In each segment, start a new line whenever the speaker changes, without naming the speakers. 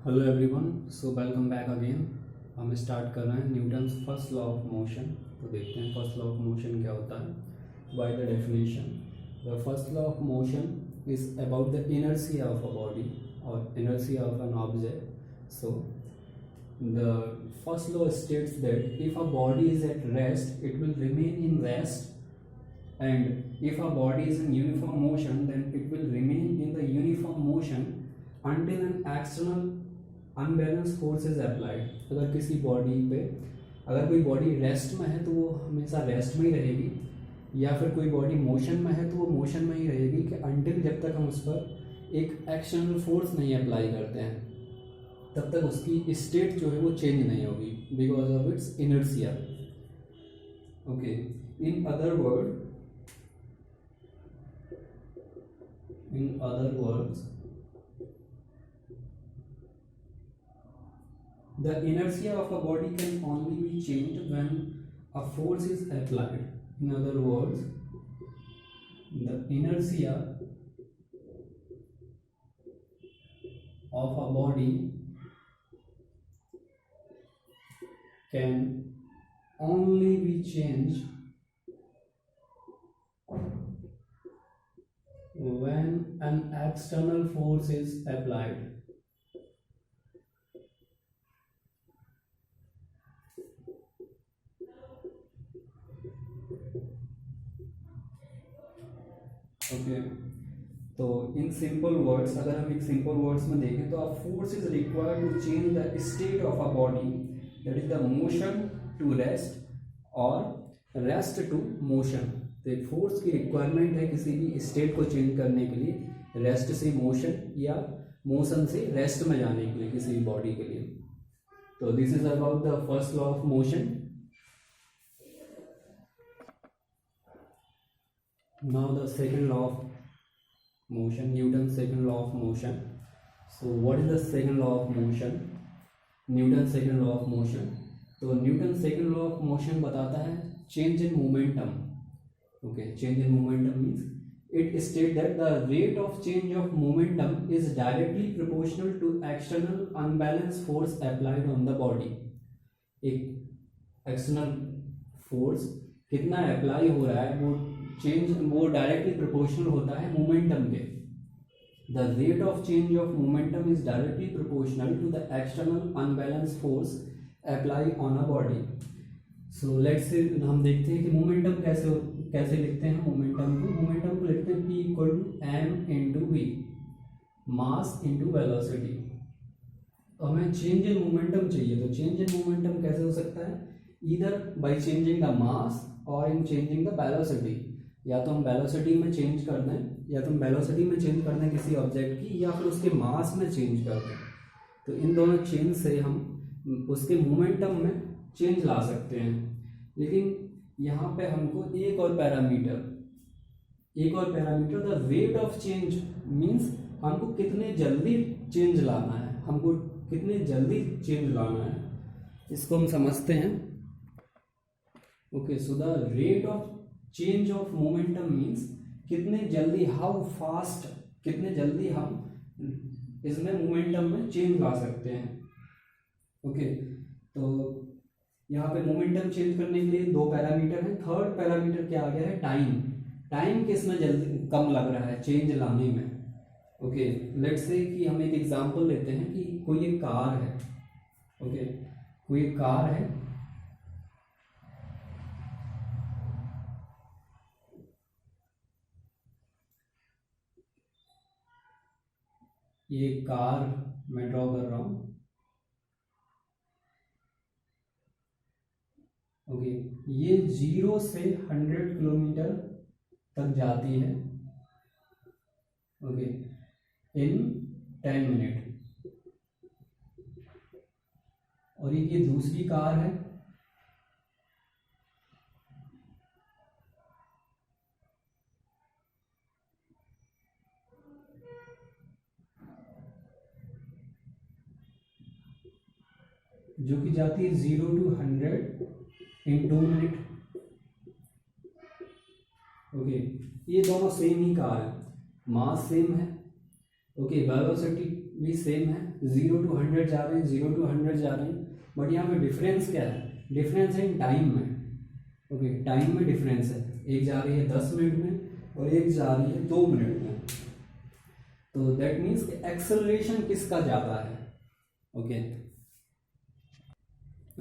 Hello everyone, so welcome back again. हम start कर रहे हैं Newton's first law of motion. तो देखते हैं फर्स्ट लॉ ऑफ मोशन क्या होता है। By the definition, the first law of motion is about the inertia of a body और inertia of an object. So the first law states that if a body is at rest it will remain in rest, and if a body is in uniform motion then it will remain in the uniform motion until an external unbalanced force is applied। अगर किसी body पे अगर कोई body rest में है तो वो हमेशा रेस्ट में ही रहेगी, या फिर कोई बॉडी मोशन में है तो वो मोशन में ही रहेगी कि until जब तक हम उस पर एक एक्सटर्नल फोर्स नहीं अप्लाई करते हैं तब तक उसकी स्टेट जो है वो चेंज नहीं होगी because of its inertia. Okay, in other word In other words, the inertia of a body can only be changed when a force is applied. In other words, the inertia of a body can only be changed when an external force is applied। Okay, तो in simple words अगर हम एक simple words में देखें तो a force is required to change the state of a body, that is the motion to rest और rest to motion. तो एक फोर्स की रिक्वायरमेंट है किसी भी स्टेट को चेंज करने के लिए, रेस्ट से मोशन या मोशन से रेस्ट में जाने के लिए किसी भी बॉडी के लिए। तो this is about the first law of motion. Now the second law of motion, Newton second law of motion. So what is the second law of motion? Newton second law of motion. तो Newton second law of motion बताता है change in momentum. Okay, change in momentum means it states that the rate of change of momentum is directly proportional to external unbalanced force applied on the body। एक external force कितना apply हो रहा है वो directly proportional होता है momentum के। The rate of change of momentum is directly proportional to the external unbalanced force applied on a body। So let's say हम देखते हैं कि मोमेंटम कैसे लिखते हैं। मोमेंटम को लिखते हैं P equal to M into V, mass into velocity. तो हमें चेंज इन मोमेंटम चाहिए, तो चेंज इन मोमेंटम कैसे हो सकता है? Either by changing the mass और इन चेंजिंग द वेलोसिटी। या तो हम वेलोसिटी में चेंज कर दें, या तो हम वेलोसिटी में चेंज कर दें किसी ऑब्जेक्ट की, या फिर उसके मास में चेंज कर दें। तो इन दोनों चेंज से हम उसके मोमेंटम में चेंज ला सकते हैं। लेकिन यहाँ पे हमको एक और parameter the rate of change means हमको कितने जल्दी चेंज लाना है, इसको हम समझते हैं। Okay, so the rate of change of momentum means कितने जल्दी, हाउ फास्ट, कितने जल्दी हम इसमें मोमेंटम में चेंज ला सकते हैं। ओके, तो यहाँ पे मोमेंटम चेंज करने के लिए दो पैरामीटर हैं। थर्ड पैरामीटर क्या आ गया है? टाइम किसमें जल्दी कम लग रहा है चेंज लाने में। ओके, लेट्स से कि हम एक एग्जांपल लेते हैं कि कोई एक कार है। ओके, कोई एक कार है, ये कार मैं ड्रॉ कर रहा हूं। ओके, ये 0 से 100 किलोमीटर तक जाती है। ओके, इन 10 मिनट। और ये दूसरी कार है, जो कि जाती है 0 to 100 इन 2 मिनट। ओके, ये दोनों सेम ही कार है, मास सेम है। ओके, वेलोसिटी भी सेम है, 0 to 100 जा रहे हैं, 0 to 100 जा रहे हैं, बट यहाँ पे डिफरेंस क्या है, डिफरेंस है इन टाइम में। ओके, टाइम में डिफरेंस है, एक जा रही है 10 मिनट में और एक जा रही है 2 मिनट में। तो दैट मीन्स एक्सेलरेशन किसका ज़्यादा है। ओके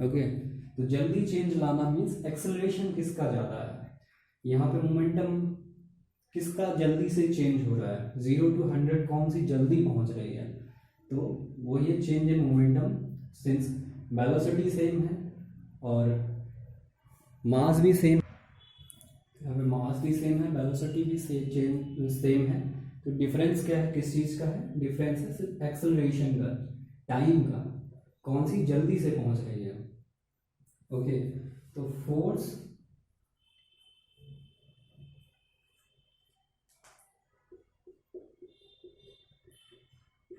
ओके, तो जल्दी चेंज लाना मीन्स एक्सेलरेशन किसका ज़्यादा है। यहाँ पे मोमेंटम किसका जल्दी से चेंज हो रहा है, 0 to 100 कौन सी जल्दी पहुँच रही है, तो वो ये change in momentum, since velocity same है और मास भी सेम, यहाँ पे मास भी सेम है, वेलोसिटी भी सेम है, तो डिफरेंस क्या है, किस चीज़ का है, डिफरेंस है सिर्फ एक्सेलरेशन का, टाइम का, कौन सी जल्दी से पहुंच रही है। ओके, तो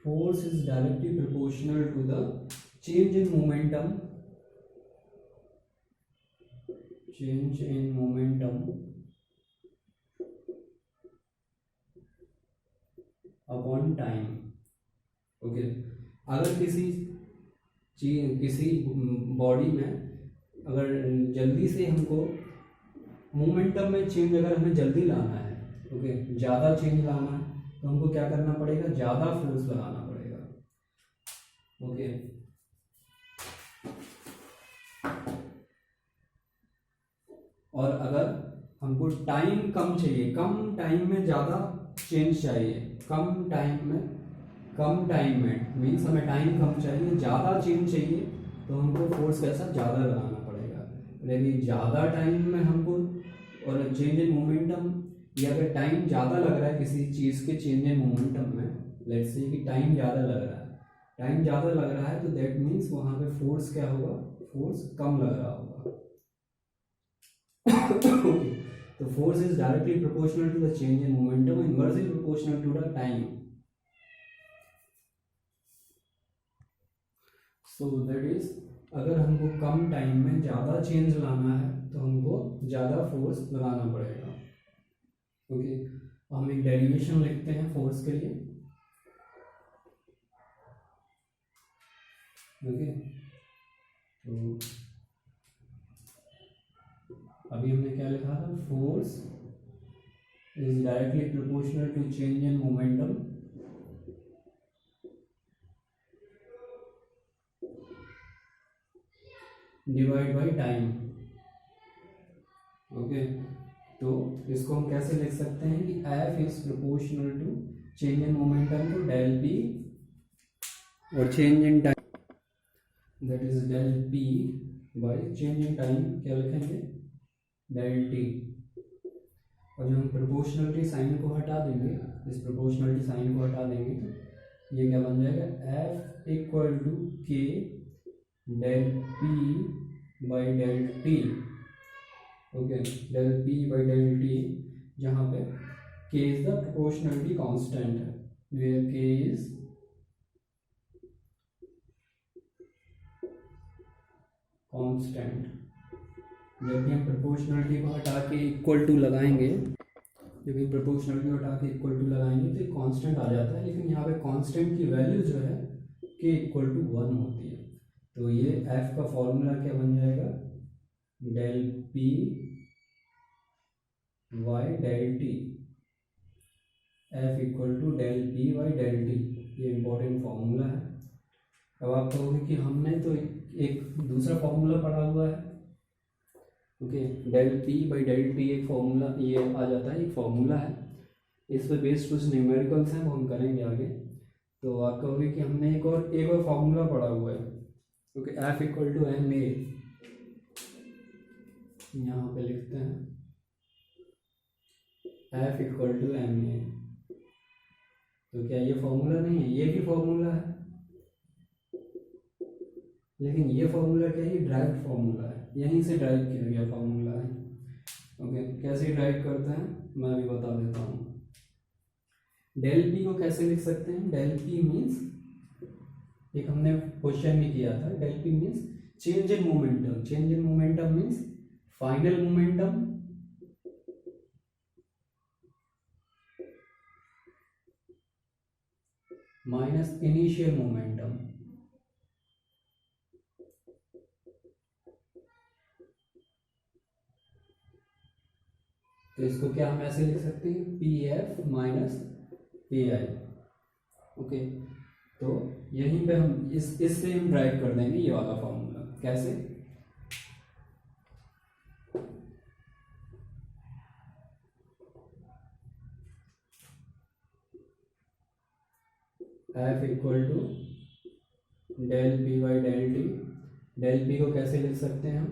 force is directly proportional to the change in momentum upon time। Okay, अगर किसी बॉडी में अगर जल्दी से हमको मोमेंटम में चेंज अगर हमें जल्दी लाना है, ओके, ज़्यादा चेंज लाना है, तो हमको क्या करना पड़ेगा, ज़्यादा फोर्स लगाना पड़ेगा। ओके, और अगर हमको टाइम कम चाहिए, कम टाइम में ज़्यादा चेंज चाहिए, कम टाइम में मीन्स हमें टाइम कम चाहिए, ज़्यादा चेंज चाहिए, तो हमको फोर्स कैसा ज़्यादा लगाना पड़ेगा। लेकिन ज़्यादा टाइम में हमको और चेंज इन मोमेंटम, या अगर टाइम ज़्यादा लग रहा है किसी चीज़ के चेंज इन मोमेंटम में, लेट्स से कि टाइम ज़्यादा लग रहा है, तो दैट मीन्स वहाँ पे फोर्स क्या होगा, फोर्स कम लग रहा होगा। तो force is directly proportional to the change in momentum, inversely proportional to the time. So that is, अगर हमको कम टाइम में ज़्यादा चेंज लाना है तो हमको ज़्यादा फोर्स लगाना पड़ेगा। ओके, हम एक डेरिवेशन लिखते हैं फोर्स के लिए। ओके, तो अभी हमने क्या लिखा था, force is directly proportional to change in momentum divide by time. Okay, तो इसको हम कैसे लिख सकते हैं कि F is proportional to change in momentum to del P, और change in time that is del P by change in time क्या लिखेंगे, डेल T। और जब हम प्रोपोर्शनलिटी साइन को हटा देंगे, इस प्रोपोर्शनलिटी साइन को हटा देंगे, तो ये क्या बन जाएगा, F equal to K del P by del T। Okay, del P by del T, जहाँ पे K is the proportionality constant है, वेयर K इज कांस्टेंट। जब भी हम प्रोपोर्शनलिटी को हटा के इक्वल टू लगाएंगे, जब भी प्रोपोर्शनलिटी को हटा के इक्वल टू लगाएंगे तो कांस्टेंट आ जाता है, लेकिन यहाँ पे कांस्टेंट की वैल्यू जो है K इक्वल टू 1 होती है। तो ये F का फॉर्मूला क्या बन जाएगा, del P by del T, F equal to del P by del T, ये इंपॉर्टेंट फॉर्मूला है। अब आप कहोगे कि हमने तो एक दूसरा फॉर्मूला पढ़ा हुआ है। Okay, del P by del T एक फॉर्मूला ये आ जाता है, एक फॉर्मूला है, इस पर बेस्ड कुछ न्यूमेरिकल्स हैं, वो हम करेंगे आगे। तो आप कहोगे कि हमने एक और फॉर्मूला पढ़ा हुआ है। Okay, F equal to M A, यहाँ पे लिखते हैं F equal to M A. तो क्या ये फॉर्मूला नहीं है, ये भी फॉर्मूला है, लेकिन ये फॉर्मूला क्या है, ड्राइव फॉर्मूला है, यहीं से ड्राइव किया गया फॉर्मूला है। ओके, कैसे ड्राइव करते हैं मैं अभी बता देता हूँ। डेल P को कैसे लिख सकते हैं, डेल P मीन्स, एक हमने क्वेश्चन में किया था, del P means change in momentum. Change in momentum means final momentum minus initial momentum. तो इसको क्या हम ऐसे लिख सकते हैं, P F minus P I. Okay, तो यहीं पे हम इससे हम ड्राइव कर देंगे ये वाला फॉर्मूला। कैसे, F equal to del P by del T. Del P को कैसे लिख सकते हैं हम,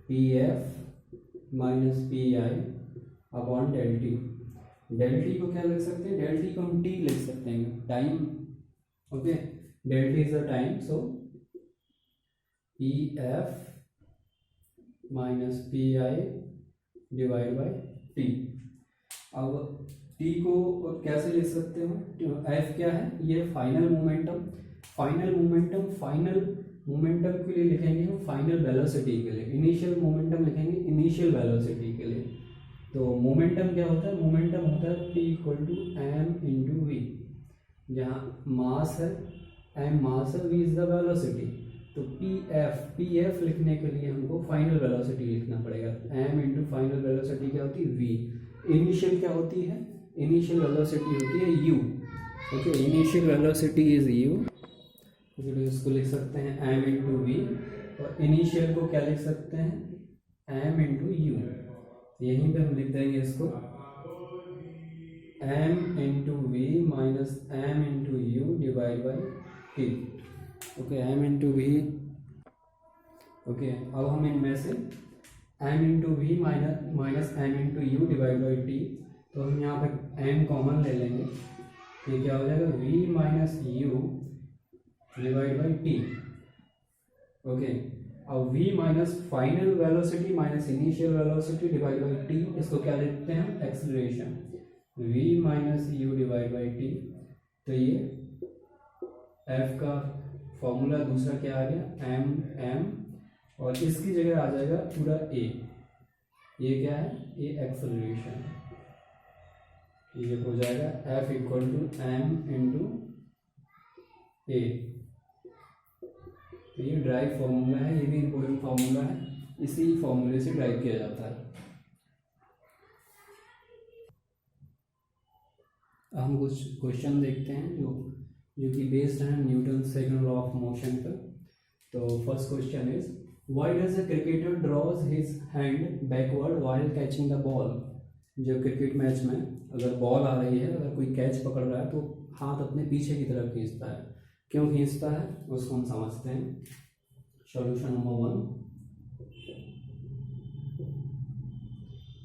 P F minus P I upon del T. Del T को क्या लिख सकते हैं, डेल टी को हम टी लिख सकते हैं, time. Okay, del T is the time, so P F minus P I divide by T. अब टी को कैसे लिख सकते हो, एफ क्या है, ये फाइनल मोमेंटम। फाइनल मोमेंटम के लिए लिखेंगे हम फाइनल वेलोसिटी के लिए, इनिशियल मोमेंटम लिखेंगे इनिशियल वेलोसिटी के लिए। तो मोमेंटम क्या होता है, मोमेंटम होता है P equal to M into V, जहाँ मास है, एम मास है, वी इज द वेलोसिटी। तो पी एफ लिखने के लिए हमको फाइनल वेलोसिटी लिखना पड़ेगा, एम इंटू फाइनल वेलोसिटी क्या होती है, वी। इनिशियल क्या होती है, इनिशियल वेलोसिटी होती है u। Okay, initial velocity is u, तो इसको लिख सकते हैं एम इंटू वी, और इनिशियल को क्या लिख सकते हैं, एम इंटू यू। यहीं पे हम लिख देंगे इसको M into V minus M into U divide by T. Okay, M into V. Okay, अब हम इनमें से M into V minus M into U divide by T, तो हम यहाँ पे एम कॉमन ले लेंगे, ये क्या हो जाएगा, V minus U divide by T. Okay, अब v minus final velocity minus initial velocity divide by T, इसको क्या लिखते हैं हम, acceleration, v minus U divide by T. तो ये f का फॉर्मूला दूसरा क्या आ गया, m, और इसकी जगह आ जाएगा पूरा a। ये क्या है, ये एक्सेलरेशन। ये हो जाएगा f equal to M into a. तो ये ड्राइव फॉर्मूला है, ये भी इम्पोर्टेंट फॉर्मूला है, इसी फॉर्मूले से ड्राइव किया जाता है। हम कुछ क्वेश्चन देखते हैं जो कि बेस्ड है Newton second law of motion पर। तो first question is, why does a cricketer draws his hand backward while catching the ball. जो क्रिकेट मैच में अगर बॉल आ रही है, अगर कोई कैच पकड़ रहा है तो हाथ अपने पीछे की तरफ खींचता है। क्यों खींचता है उसको हम समझते हैं। Solution number 1।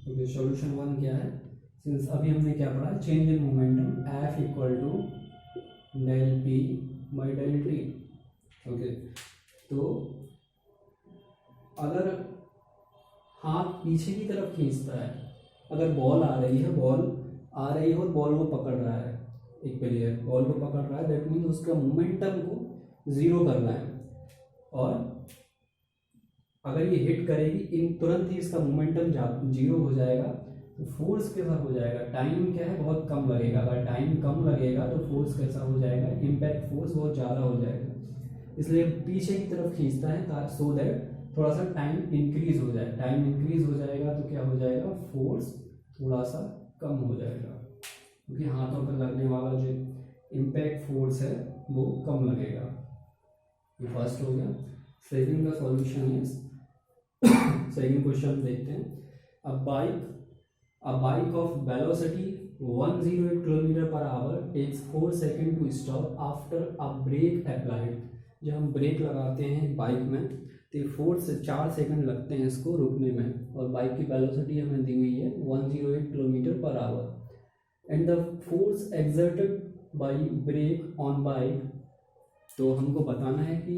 ओके, सॉल्यूशन 1 क्या है, सिंस अभी हमने क्या पढ़ा, change in momentum F equal to del P by del T. Okay, तो अगर हाथ पीछे की तरफ खींचता है, अगर बॉल आ रही है और बॉल को पकड़ रहा है, एक प्लेयर बॉल को पकड़ रहा है, दैट मीन्स उसका मोमेंटम को जीरो करना है, और अगर ये हिट करेगी इन तुरंत ही इसका मोमेंटम जीरो हो जाएगा, तो फोर्स कैसा हो जाएगा, टाइम क्या है, बहुत कम लगेगा। अगर टाइम कम लगेगा तो फोर्स कैसा हो जाएगा, इम्पैक्ट फोर्स बहुत ज़्यादा हो जाएगा। इसलिए पीछे की तरफ खींचता है सो दैट थोड़ा सा टाइम इंक्रीज हो जाए। टाइम इंक्रीज हो जाएगा तो क्या हो जाएगा, फोर्स थोड़ा सा कम हो जाएगा, क्योंकि हाथों पर लगने वाला जो इम्पैक्ट फोर्स है वो कम लगेगा। ये फर्स्ट हो गया। सेकंड का सॉल्यूशन इज, सेकंड क्वेश्चन देखते हैं। A bike of velocity 108 kilometre per hour takes 4 second to stop after a brake applied. जब हम ब्रेक लगाते हैं बाइक में तो 4 से 4 सेकंड लगते हैं इसको रुकने में, और बाइक की वेलोसिटी हमें दी हुई है 108 kilometre per hour and the force exerted by brake on bike. तो हमको बताना है कि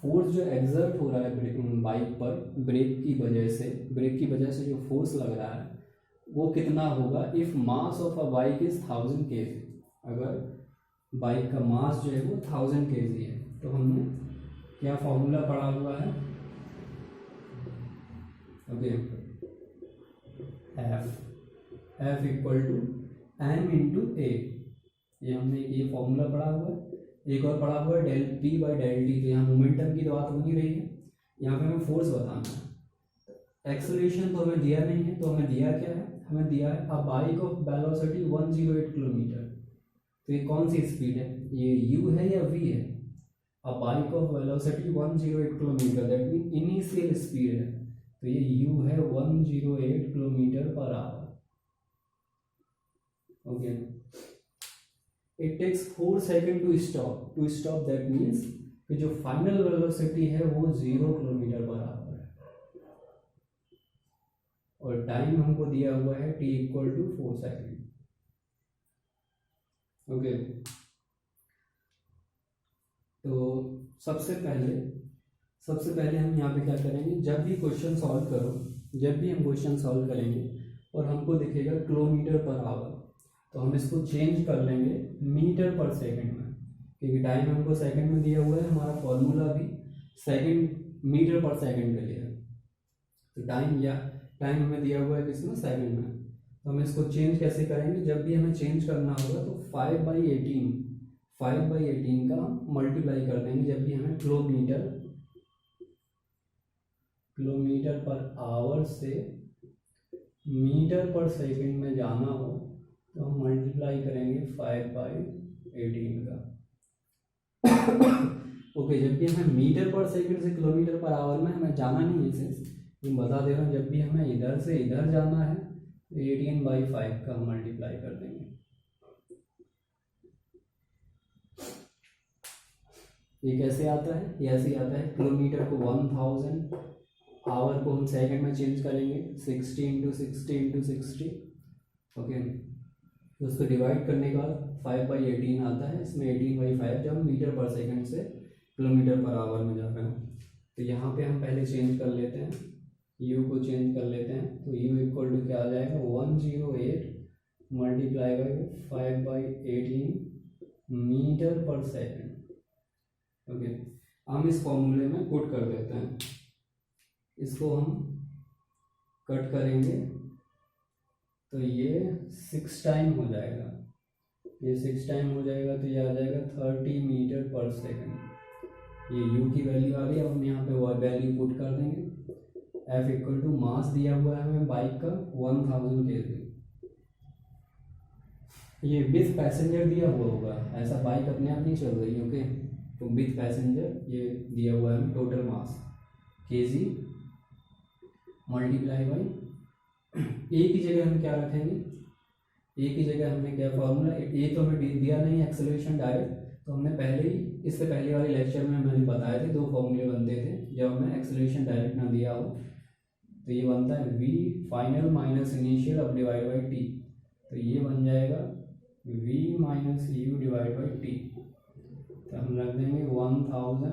फोर्स जो एक्सर्ट हो रहा है बाइक पर ब्रेक की वजह से जो फोर्स लग रहा है वो कितना होगा, if mass of a bike is 1000 kg। अगर बाइक का मास जो है वो 1000 kg है, तो हमने क्या फॉर्मूला पढ़ा हुआ है, okay, f equal to M into a. ये हमने ये फॉर्मूला पढ़ा हुआ है, एक और पढ़ा हुआ है del P by del T. तो यहाँ मोमेंटम की तो बात हो नहीं रही है, यहाँ पे हमें फोर्स बताना है। एक्सेलरेशन तो हमें दिया नहीं है, तो हमें दिया क्या है, हमें दिया है a bike of velocity 108 kilometre. तो ये कौन सी स्पीड है, ये यू है या वी है? A bike of velocity 108 kilometre, that mean initial speed है, तो ये यू है 108 kilometre per hour. Okay, it takes 4 second to stop, that means कि जो फाइनल वेलोसिटी है वो 0 किलोमीटर पर आवर है, और टाइम हमको दिया हुआ है t equal to 4 second. Okay, तो सबसे पहले हम यहाँ पे क्या करेंगे, जब भी हम क्वेश्चन सॉल्व करेंगे और हमको दिखेगा किलोमीटर पर आवर, तो हम इसको चेंज कर लेंगे मीटर पर सेकंड में, क्योंकि टाइम हमको सेकंड में दिया हुआ है, हमारा फॉर्मूला भी सेकंड मीटर पर सेकंड के लिए है। तो टाइम हमें दिया हुआ है किसमें, सेकंड में। तो हम इसको चेंज कैसे करेंगे, जब भी हमें चेंज करना होगा तो 5/18 का मल्टीप्लाई कर देंगे, जब भी हमें किलोमीटर पर आवर से मीटर पर सेकंड में जाना हो, तो हम मल्टीप्लाई करेंगे 5/18 का। ओके, जब भी हमें मीटर पर सेकंड से किलोमीटर पर आवर में हमें जाना नहीं है, इसे मैं बता दे रहा हूँ, जब भी हमें इधर से इधर जाना है तो 18/5 का हम मल्टीप्लाई कर देंगे। ये कैसे आता है, ये ऐसे आता है, किलोमीटर को 1000, आवर को हम सेकंड में चेंज करेंगे 60 × 60 × 60। ओके, तो उसको डिवाइड करने के बाद 5/18 आता है, इसमें 18/5 जब हम मीटर पर सेकंड से किलोमीटर पर आवर में जा रहे हैं। तो यहाँ पे हम पहले चेंज कर लेते हैं, u को चेंज कर लेते हैं, तो u इक्वल टू क्या आ जाएगा, 108 मल्टीप्लाई बाई 5/18 मीटर पर सेकंड। ओके, हम इस फॉर्मूले में पुट कर देते हैं, इसको हम कट करेंगे तो ये 6 टाइम हो जाएगा, ये 6 टाइम हो जाएगा, तो ये आ जाएगा 30 मीटर पर सेकंड। ये u की वैल्यू आ गई, अब हम यहाँ पे वो वैल्यू पुट कर देंगे। F इक्वल टू मास दिया हुआ है हमें बाइक का 1000 kg, ये विथ पैसेंजर दिया हुआ होगा, ऐसा बाइक अपने आप नहीं चल रही। ओके, तो विथ पैसेंजर ये दिया हुआ है total mass kg multiply by, a की जगह हम क्या रखेंगे, ए की जगह हमने क्या फॉर्मूला, ए तो हमें दिया नहीं एक्सेलरेशन डायरेक्ट, तो हमने पहले ही इससे पहले वाले लेक्चर में मैंने बताया थे 2 फॉर्मूले बनते थे जब हमें एक्सेलरेशन डायरेक्ट ना दिया हो। तो ये बनता है v फाइनल माइनस इनिशियल अब डिवाइड बाई टी, तो ये बन जाएगा v minus U divide by T. तो हम रख देंगे 1000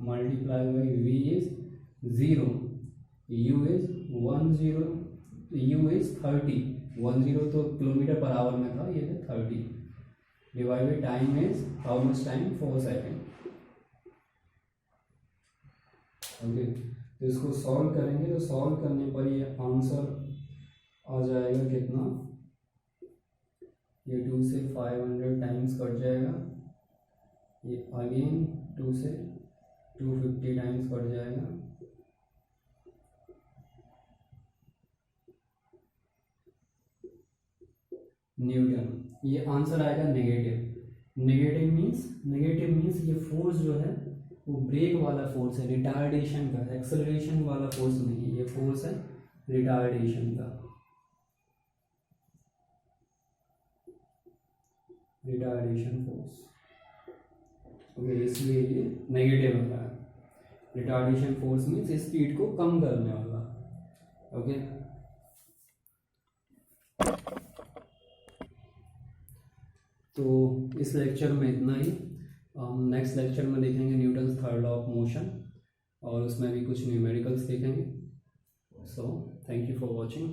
multiply by v is 0, u is 10, u is 30, 10 तो किलोमीटर पर आवर में था, ये है 30 divide by time is how much time, 4 second. Okay, तो इसको सॉल्व करेंगे, तो सॉल्व करने पर ये आंसर आ जाएगा कितना, ये 2 से 500 टाइम्स कट जाएगा, ये अगेन 2 से 250 टाइम्स कट जाएगा, न्यूटन। ये आंसर आएगा नेगेटिव मीन्स ये फोर्स जो है वो ब्रेक वाला फोर्स है, रिटार्डेशन का, एक्सेलरेशन वाला फोर्स नहीं है, ये फोर्स है रिटार्डेशन का, रिटार्डेशन फोर्स। ओके, इसलिए ये नेगेटिव होता है, रिटार्डेशन फोर्स मीन्स स्पीड को कम करने वाला। ओके, तो इस लेक्चर में इतना ही, हम नेक्स्ट लेक्चर में देखेंगे Newton's third law of motion, और उसमें भी कुछ न्यूमेरिकल्स देखेंगे। So thank you for watching.